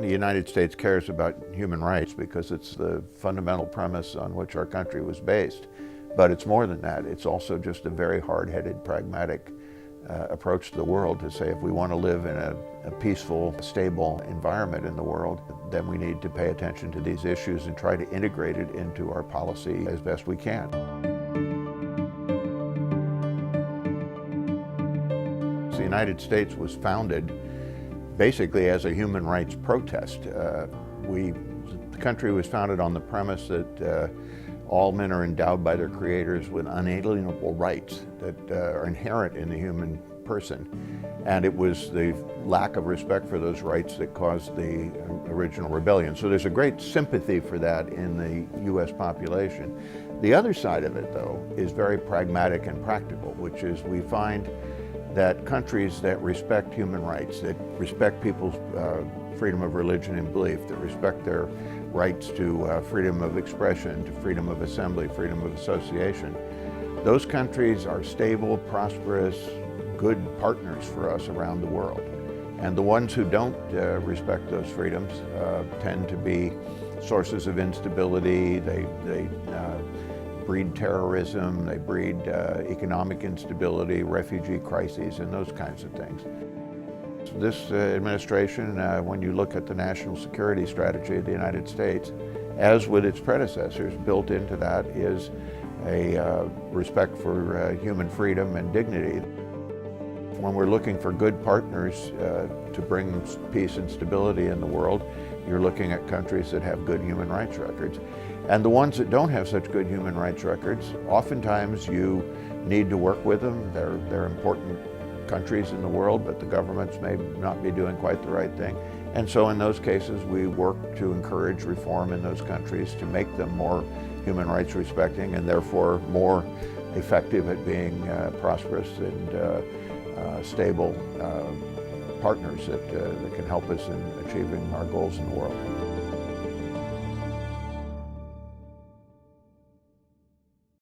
The United States cares about human rights because it's the fundamental premise on which our country was based. But it's more than that. It's also just a very hard-headed, pragmatic approach to the world to say if we want to live in a peaceful, stable environment in the world, then we need to pay attention to these issues and try to integrate it into our policy as best we can. The United States was founded basically as a human rights protest. The country was founded on the premise that all men are endowed by their creators with unalienable rights that are inherent in the human person. And it was the lack of respect for those rights that caused the original rebellion. So there's a great sympathy for that in the US population. The other side of it, though, is very pragmatic and practical, which is we find that countries that respect human rights, that respect people's freedom of religion and belief, that respect their rights to freedom of expression, to freedom of assembly, freedom of association, those countries are stable, prosperous, good partners for us around the world. And the ones who don't respect those freedoms tend to be sources of instability. They breed terrorism, they breed economic instability, refugee crises, and those kinds of things. This administration, when you look at the national security strategy of the United States, as with its predecessors, built into that is a respect for human freedom and dignity. When we're looking for good partners to bring peace and stability in the world, you're looking at countries that have good human rights records. And the ones that don't have such good human rights records, oftentimes you need to work with them. They're important countries in the world, but the governments may not be doing quite the right thing. And so in those cases, we work to encourage reform in those countries to make them more human rights respecting and therefore more effective at being prosperous and stable partners that can help us in achieving our goals in the world.